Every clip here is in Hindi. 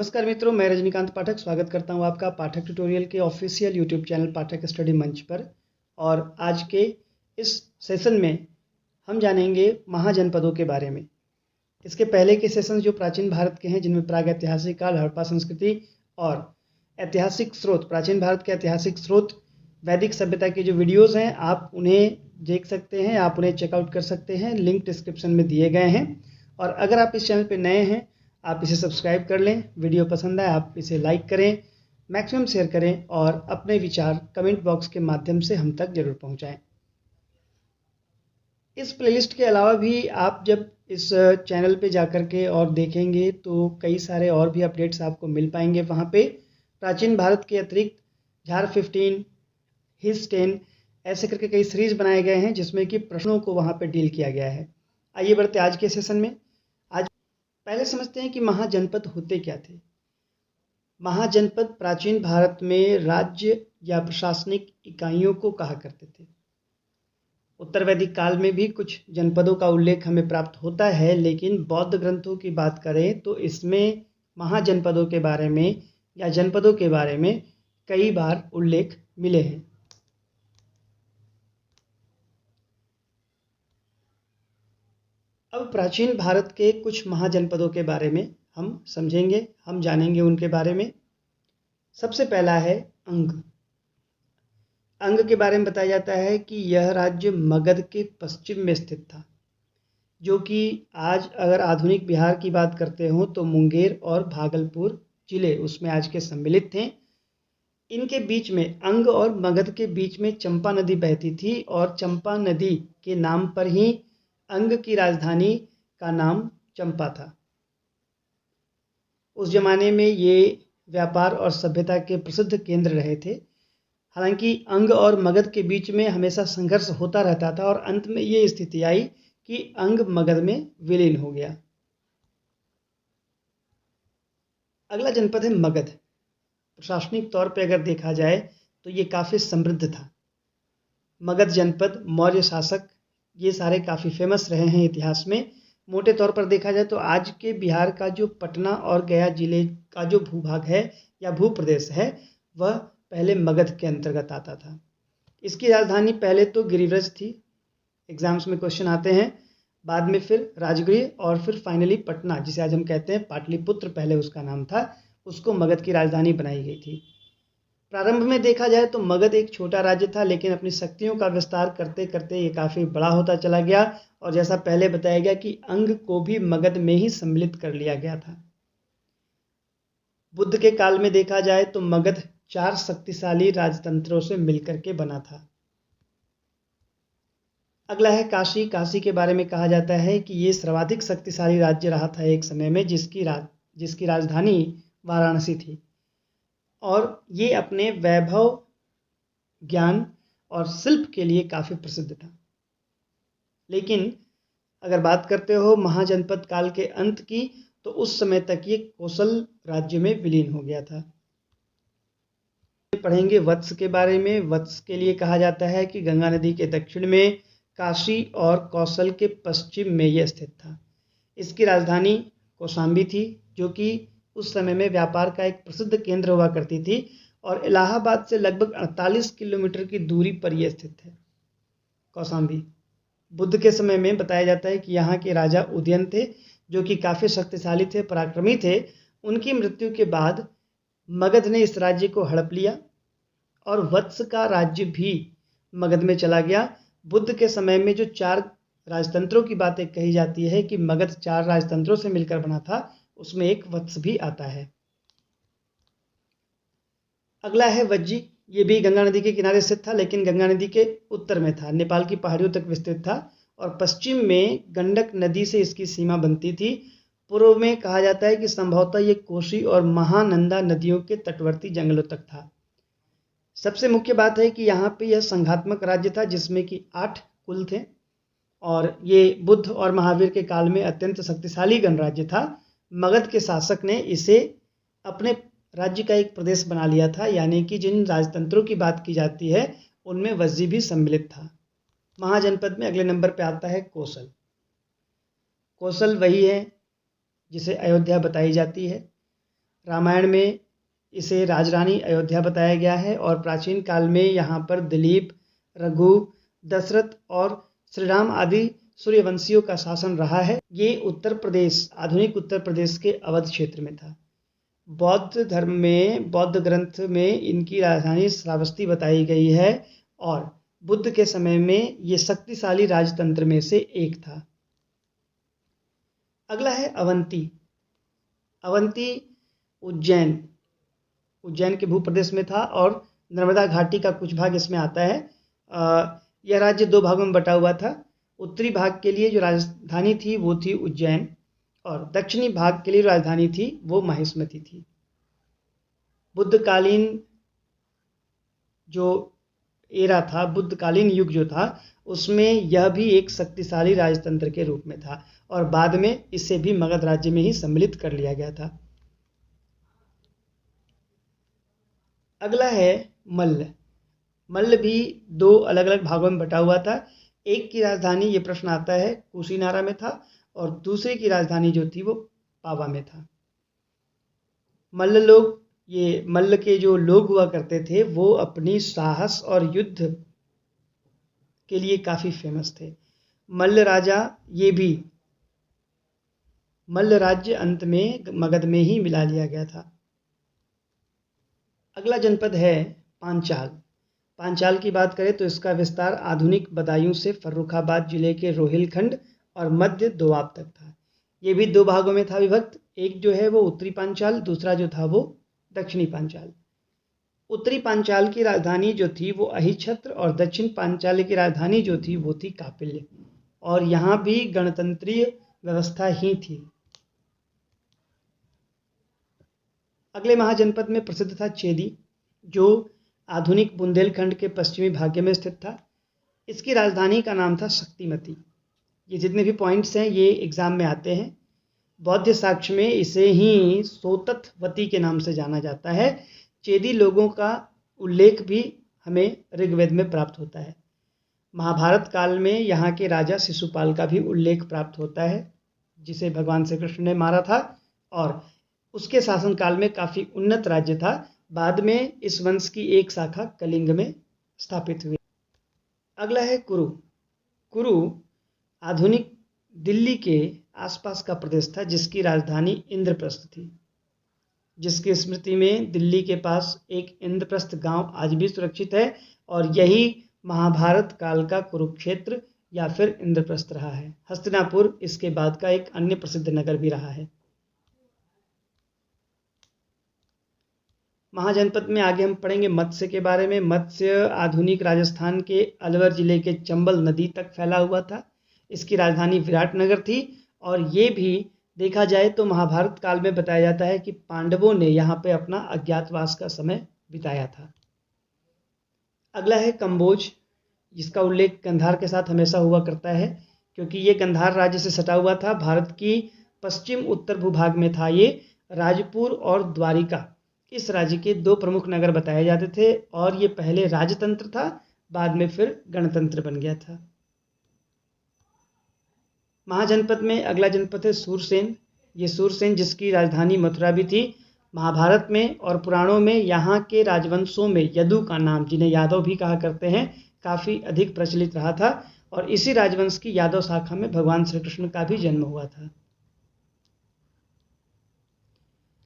नमस्कार मित्रों, मैं रजनीकांत पाठक स्वागत करता हूं आपका पाठक ट्यूटोरियल के ऑफिशियल यूट्यूब चैनल पाठक स्टडी मंच पर। और आज के इस सेशन में हम जानेंगे महाजनपदों के बारे में। इसके पहले के सेशन जो प्राचीन भारत के हैं, जिनमें प्राग ऐतिहासिक काल, हड़प्पा संस्कृति और ऐतिहासिक स्रोत, प्राचीन भारत के ऐतिहासिक स्रोत, वैदिक सभ्यता के जो वीडियोज़ हैं, आप उन्हें देख सकते हैं, आप उन्हें चेकआउट कर सकते हैं। लिंक डिस्क्रिप्शन में दिए गए हैं। और अगर आप इस चैनल पर नए हैं, आप इसे सब्सक्राइब कर लें। वीडियो पसंद आए आप इसे लाइक करें, मैक्सिमम शेयर करें और अपने विचार कमेंट बॉक्स के माध्यम से हम तक जरूर पहुंचाएं। इस प्लेलिस्ट के अलावा भी आप जब इस चैनल पे जाकर के और देखेंगे तो कई सारे और भी अपडेट्स आपको मिल पाएंगे। वहाँ पे प्राचीन भारत के अतिरिक्त झार 15, हिस 10 ऐसे करके कई सीरीज बनाए गए हैं, जिसमें कि प्रश्नों को वहाँ पे डील किया गया है। आइए बढ़ते आज के सेशन में। पहले समझते हैं कि महाजनपद होते क्या थे। महाजनपद प्राचीन भारत में राज्य या प्रशासनिक इकाइयों को कहा करते थे। उत्तर वैदिक काल में भी कुछ जनपदों का उल्लेख हमें प्राप्त होता है, लेकिन बौद्ध ग्रंथों की बात करें तो इसमें महाजनपदों के बारे में या जनपदों के बारे में कई बार उल्लेख मिले हैं। अब प्राचीन भारत के कुछ महाजनपदों के बारे में हम समझेंगे, हम जानेंगे उनके बारे में। सबसे पहला है अंग। अंग के बारे में बताया जाता है कि यह राज्य मगध के पश्चिम में स्थित था, जो कि आज अगर आधुनिक बिहार की बात करते हो तो मुंगेर और भागलपुर जिले उसमें आज के सम्मिलित थे। इनके बीच में, अंग और मगध के बीच में चंपा नदी बहती थी और चंपा नदी के नाम पर ही अंग की राजधानी का नाम चंपा था। उस जमाने में ये व्यापार और सभ्यता के प्रसिद्ध केंद्र रहे थे। हालांकि अंग और मगध के बीच में हमेशा संघर्ष होता रहता था और अंत में ये स्थिति आई कि अंग मगध में विलीन हो गया। अगला जनपद है मगध। प्रशासनिक तौर पर अगर देखा जाए तो ये काफ़ी समृद्ध था। मगध जनपद, मौर्य शासक, ये सारे काफ़ी फेमस रहे हैं इतिहास में। मोटे तौर पर देखा जाए तो आज के बिहार का जो पटना और गया जिले का जो भूभाग है या भूप्रदेश है, वह पहले मगध के अंतर्गत आता था। इसकी राजधानी पहले तो गिरिव्रज थी, एग्जाम्स में क्वेश्चन आते हैं, बाद में फिर राजगृह और फिर फाइनली पटना, जिसे आज हम कहते हैं पाटलिपुत्र, पहले उसका नाम था, उसको मगध की राजधानी बनाई गई थी। प्रारंभ में देखा जाए तो मगध एक छोटा राज्य था, लेकिन अपनी शक्तियों का विस्तार करते करते ये काफ़ी बड़ा होता चला गया और जैसा पहले बताया गया कि अंग को भी मगध में ही सम्मिलित कर लिया गया था। बुद्ध के काल में देखा जाए तो मगध 4 शक्तिशाली राजतंत्रों से मिलकर के बना था। अगला है काशी। काशी के बारे में कहा जाता है कि ये सर्वाधिक शक्तिशाली राज्य रहा था एक समय में, जिसकी राजधानी वाराणसी थी और ये अपने वैभव, ज्ञान और शिल्प के लिए काफ़ी प्रसिद्ध था। लेकिन अगर बात करते हो महाजनपद काल के अंत की, तो उस समय तक ये कोसल राज्य में विलीन हो गया था। पढ़ेंगे वत्स के बारे में। वत्स के लिए कहा जाता है कि गंगा नदी के दक्षिण में, काशी और कौशल के पश्चिम में यह स्थित था। इसकी राजधानी कौशाम्बी थी, जो कि उस समय में व्यापार का एक प्रसिद्ध केंद्र हुआ करती थी और इलाहाबाद से लगभग 48 किलोमीटर की दूरी पर यह स्थित है कौशाम्बी। बुद्ध के समय में बताया जाता है कि यहाँ के राजा उदयन थे, जो कि काफ़ी शक्तिशाली थे, पराक्रमी थे। उनकी मृत्यु के बाद मगध ने इस राज्य को हड़प लिया और वत्स का राज्य भी मगध में चला गया। बुद्ध के समय में जो 4 राजतंत्रों की बातें कही जाती है कि मगध 4 राजतंत्रों से मिलकर बना था, उसमें एक वत्स भी आता है। अगला है वज्जी। ये भी गंगा नदी के किनारे स्थित था, लेकिन गंगा नदी के उत्तर में था, नेपाल की पहाड़ियों तक विस्तृत था और पश्चिम में गंडक नदी से इसकी सीमा बनती थी। पूर्व में कहा जाता है कि संभवतः ये कोसी और महानंदा नदियों के तटवर्ती जंगलों तक था। सबसे मुख्य बात है कि यहाँ पे यह संघात्मक राज्य था, जिसमें कि 8 कुल थे और ये बुद्ध और महावीर के काल में अत्यंत शक्तिशाली गणराज्य था। मगध के शासक ने इसे अपने राज्य का एक प्रदेश बना लिया था, यानी कि जिन राजतंत्रों की बात की जाती है उनमें वज्जी भी सम्मिलित था। महाजनपद में अगले नंबर पर आता है कौशल। कौशल वही है जिसे अयोध्या बताई जाती है। रामायण में इसे राजरानी अयोध्या बताया गया है और प्राचीन काल में यहाँ पर दिलीप, रघु, दशरथ और श्री राम आदि सूर्यवंशियों का शासन रहा है। ये उत्तर प्रदेश, आधुनिक उत्तर प्रदेश के अवध क्षेत्र में था। बौद्ध धर्म में, बौद्ध ग्रंथ में इनकी राजधानी श्रावस्ती बताई गई है और बुद्ध के समय में ये शक्तिशाली राजतंत्र में से एक था। अगला है अवंती। अवंती उज्जैन के भूप्रदेश में था और नर्मदा घाटी का कुछ भाग इसमें आता है। यह राज्य 2 भागों में बटा हुआ था। उत्तरी भाग के लिए जो राजधानी थी वो थी उज्जैन और दक्षिणी भाग के लिए राजधानी थी वो माहिष्मती थी। बुद्धकालीन जो एरा था, बुद्धकालीन युग जो था, उसमें यह भी एक शक्तिशाली राजतंत्र के रूप में था और बाद में इसे भी मगध राज्य में ही सम्मिलित कर लिया गया था। अगला है मल्ल। मल्ल भी 2 अलग अलग भागों में बटा हुआ था। एक की राजधानी, ये प्रश्न आता है, कुशीनारा में था और दूसरे की राजधानी जो थी वो पावा में था। मल्ल के जो लोग हुआ करते थे वो अपनी साहस और युद्ध के लिए काफ़ी फेमस थे। मल्ल राज्य अंत में मगध में ही मिला लिया गया था। अगला जनपद है पांचाल। पांचाल की बात करें तो इसका विस्तार आधुनिक बदायूं से फर्रुखाबाद जिले के रोहिलखंड और मध्य दोआब तक था। ये भी 2 भागों में था विभक्त। एक जो है वो उत्तरी पांचाल, दूसरा जो था वो दक्षिणी पांचाल। उत्तरी पांचाल की राजधानी जो थी वो अहिछत्र और दक्षिण पांचाल की राजधानी जो थी वो थी कापिल्य और यहाँ भी गणतंत्रीय व्यवस्था ही थी। अगले महाजनपद में प्रसिद्ध था चेदी, जो आधुनिक बुंदेलखंड के पश्चिमी भाग में स्थित था। इसकी राजधानी का नाम था शक्तिमती। ये जितने भी पॉइंट्स हैं ये एग्जाम में आते हैं। बौद्ध साक्ष्य में इसे ही सोतथवती के नाम से जाना जाता है। चेदी लोगों का उल्लेख भी हमें ऋग्वेद में प्राप्त होता है। महाभारत काल में यहाँ के राजा शिशुपाल का भी उल्लेख प्राप्त होता है, जिसे भगवान श्री कृष्ण ने मारा था और उसके शासनकाल में काफ़ी उन्नत राज्य था। बाद में इस वंश की एक शाखा कलिंग में स्थापित हुई। अगला है कुरु। कुरु आधुनिक दिल्ली के आसपास का प्रदेश था, जिसकी राजधानी इंद्रप्रस्थ थी, जिसकी स्मृति में दिल्ली के पास एक इंद्रप्रस्थ गांव आज भी सुरक्षित है और यही महाभारत काल का कुरुक्षेत्र या फिर इंद्रप्रस्थ रहा है। हस्तिनापुर इसके बाद का एक अन्य प्रसिद्ध नगर भी रहा है। महाजनपद में आगे हम पढ़ेंगे मत्स्य के बारे में। मत्स्य आधुनिक राजस्थान के अलवर जिले के चंबल नदी तक फैला हुआ था। इसकी राजधानी विराटनगर थी और ये भी देखा जाए तो महाभारत काल में बताया जाता है कि पांडवों ने यहाँ पे अपना अज्ञातवास का समय बिताया था। अगला है कंबोज, जिसका उल्लेख गंधार के साथ हमेशा हुआ करता है क्योंकि ये गंधार राज्य से सटा हुआ था। भारत की पश्चिम उत्तर भूभाग में था ये। राजपुर और द्वारिका इस राज्य के 2 प्रमुख नगर बताए जाते थे और ये पहले राजतंत्र था, बाद में फिर गणतंत्र बन गया था। महाजनपद में अगला जनपद है सूरसेन। ये सूरसेन जिसकी राजधानी मथुरा भी थी। महाभारत में और पुराणों में यहाँ के राजवंशों में यदु का नाम, जिन्हें यादव भी कहा करते हैं, काफ़ी अधिक प्रचलित रहा था और इसी राजवंश की यादव शाखा में भगवान श्री कृष्ण का भी जन्म हुआ था।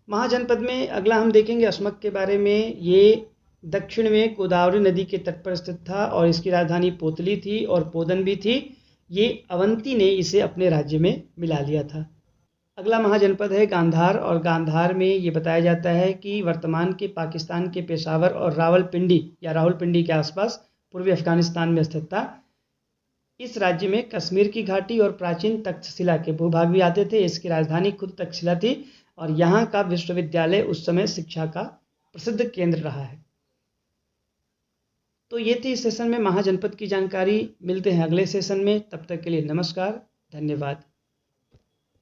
महाजनपद में अगला हम देखेंगे अस्मक के बारे में। ये दक्षिण में गोदावरी नदी के तट पर स्थित था और इसकी राजधानी पोतली थी और पोदन भी थी। ये अवंती ने इसे अपने राज्य में मिला लिया था। अगला महाजनपद है गांधार और गांधार में ये बताया जाता है कि वर्तमान के पाकिस्तान के पेशावर और रावलपिंडी के आसपास पूर्वी अफगानिस्तान में स्थित था। इस राज्य में कश्मीर की घाटी और प्राचीन तक्षशिला के भूभाग भी आते थे। इसकी राजधानी खुद तक्षशिला थी और यहाँ का विश्वविद्यालय उस समय शिक्षा का प्रसिद्ध केंद्र रहा है। तो ये थी इस सेशन में महाजनपद की जानकारी। मिलते हैं अगले सेशन में, तब तक के लिए नमस्कार, धन्यवाद।